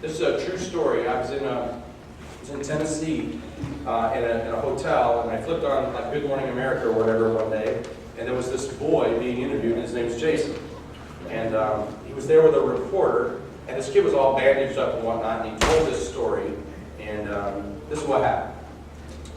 This is a true story. I was in Tennessee in a hotel, and I flipped on like Good Morning America or whatever one day, and there was this boy being interviewed, and his name's Jason. And he was there with a reporter, and this kid was all bandaged up and whatnot, and he told this story, and this is what happened.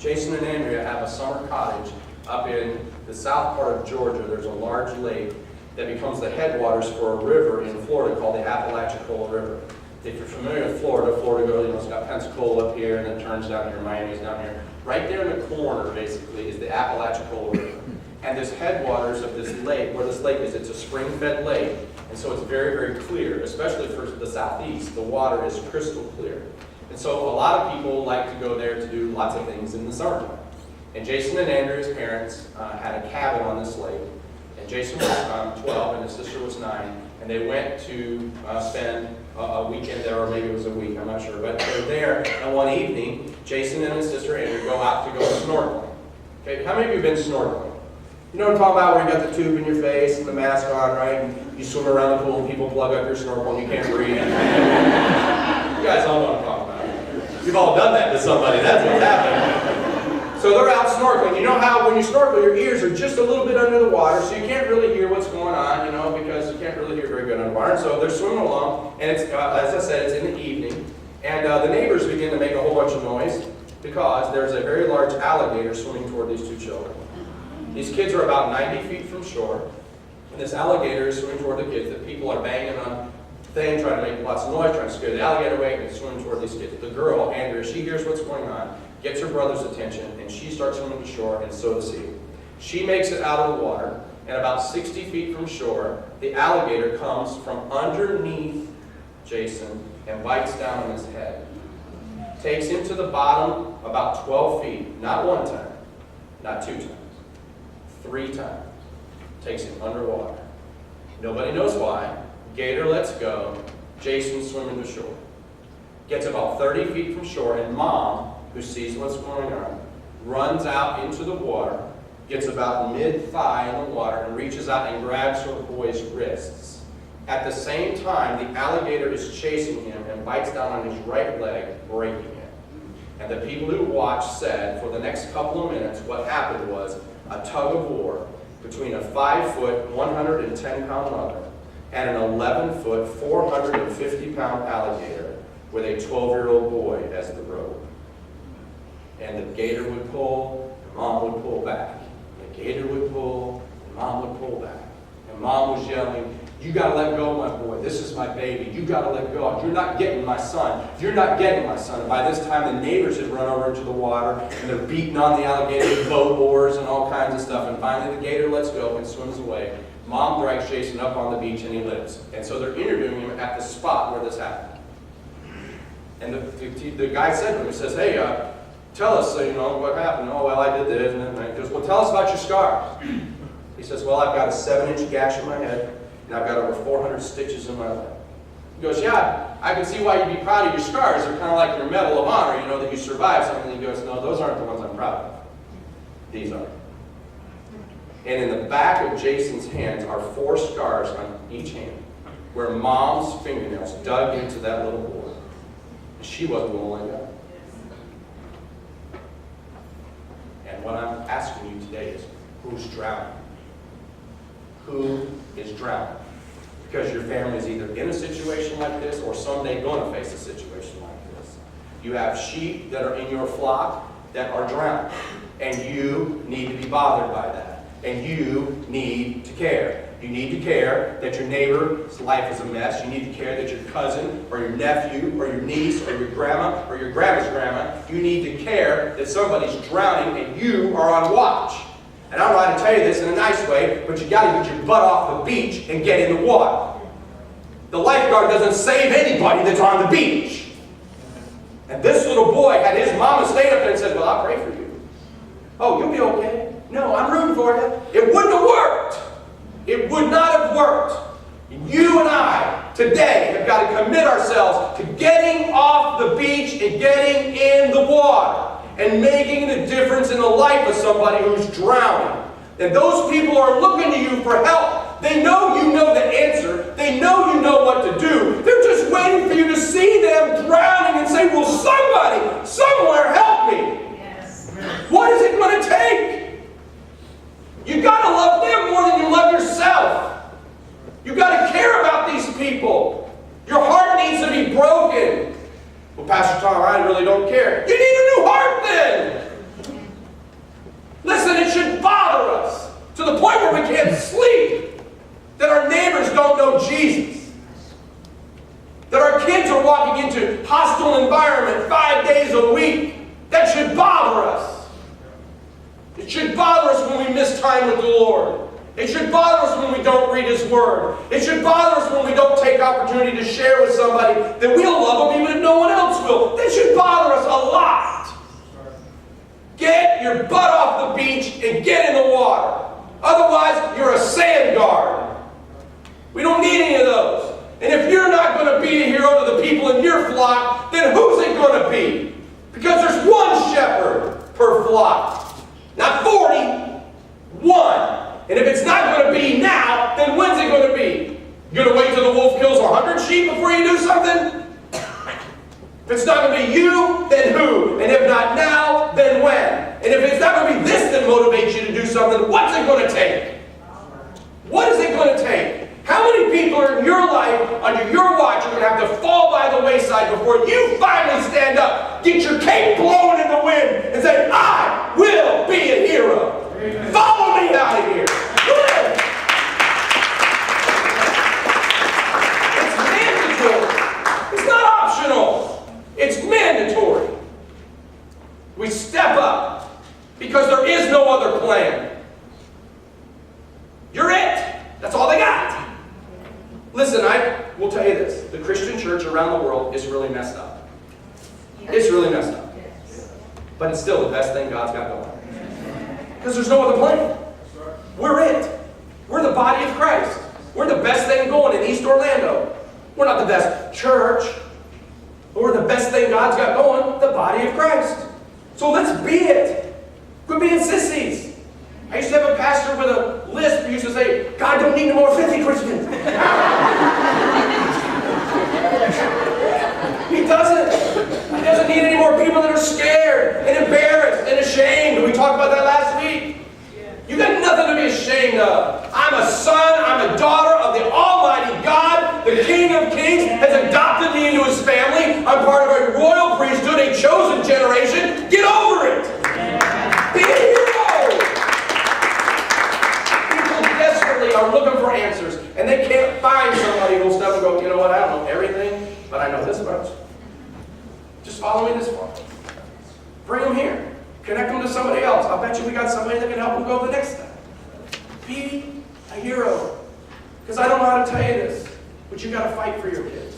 Jason and Andrea have a summer cottage up in the south part of Georgia. There's a large lake that becomes the headwaters for a river in Florida called the Apalachicola River. If you're familiar with Florida, goes, it's got Pensacola up here, and then turns down here, Miami's down here. Right there in the corner, basically, is the Apalachicola River. And this headwaters of this lake, where this lake is, it's a spring-fed lake, and so it's very, very clear, especially for the southeast. The water is crystal clear. And so a lot of people like to go there to do lots of things in the summertime. And Jason and Andrea's parents had a cabin on this lake. And Jason was 12 and his sister was 9. And they went to spend a weekend there, or maybe it was a week, I'm not sure. But they're there, and one evening, Jason and his sister Andrea go out to go snorkeling. Okay, how many of you have been snorkeling? You know what I'm talking about, where you got the tube in your face and the mask on, right? And you swim around the pool and people plug up your snorkel and you can't breathe. You guys all know what I'm talking about. You've all done that to somebody, that's what's happening. So they're out snorkeling. You know how when you snorkel, your ears are just a little bit under the water, so you can't really hear what's going on, because you can't really hear very good underwater. And so they're swimming along, and it's, as I said, it's in the evening, and the neighbors begin to make a whole bunch of noise because there's a very large alligator swimming toward these two children. These kids are about 90 feet from shore, and this alligator is swimming toward the kids. The people are banging on things, trying to make lots of noise, trying to scare the alligator away, and it's swimming toward these kids. The girl, Andrea, she hears what's going on, gets her brother's attention, and she starts swimming to shore, and so does he. She makes it out of the water, and about 60 feet from shore, the alligator comes from underneath Jason and bites down on his head. Takes him to the bottom about 12 feet, not one time, not 2 times, 3 times. Takes him underwater. Nobody knows why. Gator lets go. Jason's swimming to shore. Gets about 30 feet from shore, and Mom, who sees what's going on, runs out into the water, gets about mid-thigh in the water, and reaches out and grabs her boy's wrists. At the same time, the alligator is chasing him and bites down on his right leg, breaking it. And the people who watched said, for the next couple of minutes, what happened was a tug of war between a 5-foot, 110-pound mother and an 11-foot, 450-pound alligator with a 12-year-old boy as the rope. And the gator would pull, and Mom would pull back. And the gator would pull, and Mom would pull back. And Mom was yelling, "You got to let go, my boy. This is my baby. You got to let go. You're not getting my son. You're not getting my son." And by this time, the neighbors had run over into the water, and they're beating on the alligator with boat oars and all kinds of stuff. And finally, the gator lets go and swims away. Mom drags Jason up on the beach, and he lives. And so they're interviewing him at the spot where this happened. And the guy said to him, he says, "Hey, tell us, what happened." "Oh, well, I did this." And then he goes, "Well, tell us about your scars." He says, "Well, I've got a 7-inch gash in my head, and I've got over 400 stitches in my leg." He goes, "Yeah, I can see why you'd be proud of your scars. They're kind of like your Medal of Honor, that you survived something." And he goes, "No, those aren't the ones I'm proud of. These are." And in the back of Jason's hands are 4 scars on each hand, where Mom's fingernails dug into that little boy. She wasn't going to let go. And what I'm asking you today is, who's drowning? Who is drowning? Because your family is either in a situation like this or someday going to face a situation like this. You have sheep that are in your flock that are drowning, and you need to be bothered by that. And you need to care. You need to care that your neighbor's life is a mess. You need to care that your cousin or your nephew or your niece or your grandma or your grandma's grandma, you need to care that somebody's drowning and you are on watch. And I don't know how to tell you this in a nice way, but you got to get your butt off the beach and get in the water. The lifeguard doesn't save anybody that's on the beach. And this little boy had his mama stayed up there and said, "Well, I'll pray for you." "Oh, you'll be okay." "No, I'm rooting for you." It wouldn't have worked. It would not have worked. You and I today have got to commit ourselves to getting off the beach and getting in the water and making a difference in the life of somebody who's drowning. And those people are looking to you for help. They know you know the answer. They know you know what to do. They're just waiting for you to see them What is it going to take? You got to love them more than you love yourself. You got to care about these people. Your heart needs to be broken. Well, Pastor Tom, I really don't care. You need a new heart then. Listen, it should bother us to the point where we can't sleep that our neighbors don't know Jesus. That our kids are walking into hostile environment 5 days a week. That should bother us. It should bother us when we miss time with the Lord. It should bother us when we don't read His Word. It should bother us when we don't take opportunity to share with somebody that we'll love them even if no one else will. That should bother us a lot. Get your butt off the beach and get in the water. Otherwise, you're a sand guard. We don't need any of those. And if you're not going to be a hero to the people in your flock, then who's it going to be? Because there's one shepherd per flock. Not 40, one. And if it's not going to be now, then when's it going to be? You're going to wait till the wolf kills 100 sheep before you do something? If it's not going to be you, then who? And if not now, then when? And if it's not going to be this that motivates you to do something, what's it going to take? What is it going to take? How many people are in your life, under your watch, are going to have to fall by the wayside before you finally stand up, get your cape blowing in the wind, and say, I will be a hero. Amen. Follow me out of here. Good. It's mandatory. It's not optional. It's mandatory. We step up because there is no other plan. You're it. That's all they got. Listen, I will tell you this. The Christian church around the world is really messed up. It's really messed up. But it's still the best thing God's got going. Because there's no other plan. We're it. We're the body of Christ. We're the best thing going in East Orlando. We're not the best church. But we're the best thing God's got going, the body of Christ. So let's be it. Quit being sissies. I used to have a pastor with a list who used to say, God don't need no more 50 Christians. He doesn't. He doesn't need any more people that are scared and embarrassed and ashamed. We talked about that last week. You got nothing to be ashamed of. I'm a son, I'm a daughter of the Almighty God. The King of Kings has adopted me into His family. I'm part of a royal priesthood, a chosen generation. Get over it. Be a hero. Are looking for answers, and they can't find somebody who'll step and go, you know what, I don't know everything, but I know this much. Just follow me this far. Bring them here. Connect them to somebody else. I'll bet you we got somebody that can help them go the next step. Be a hero. Because I don't know how to tell you this, but you got to fight for your kids.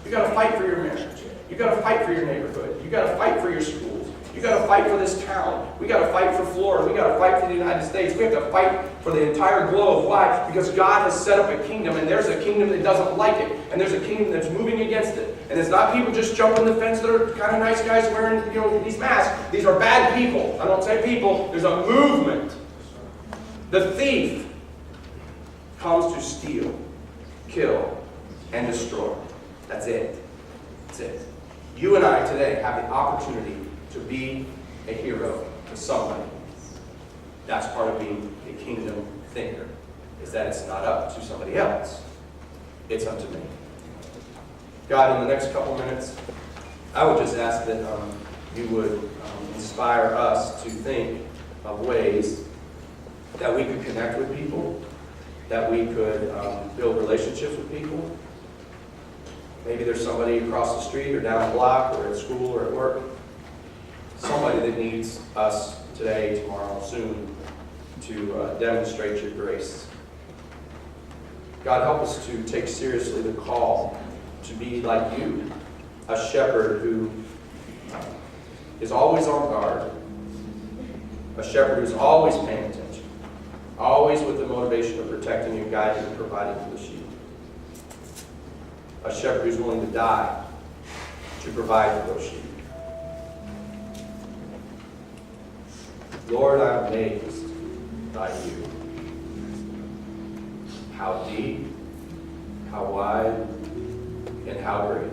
You got to fight for your marriage. You got to fight for your neighborhood. You got to fight for your schools. You got to fight for this town. We got to fight for Florida. We got to fight for the United States. We have to fight for the entire globe. Why? Because God has set up a kingdom, and there's a kingdom that doesn't like it, and there's a kingdom that's moving against it. And it's not people just jumping the fence that are kind of nice guys wearing, these masks. These are bad people. I don't say people. There's a movement. The thief comes to steal, kill, and destroy. That's it. That's it. You and I today have the opportunity to be a hero to somebody. That's part of being a kingdom thinker, is that it's not up to somebody else. It's up to me. God, in the next couple minutes, I would just ask that you would inspire us to think of ways that we could connect with people, that we could build relationships with people. Maybe there's somebody across the street or down the block or at school or at work, somebody that needs us today, tomorrow, soon, to demonstrate your grace. God, help us to take seriously the call to be like you, a shepherd who is always on guard, a shepherd who's always paying attention, always with the motivation of protecting and guiding and providing for the sheep. A shepherd who's willing to die to provide for those sheep. Lord, I'm amazed by you. How deep, how wide, and how great.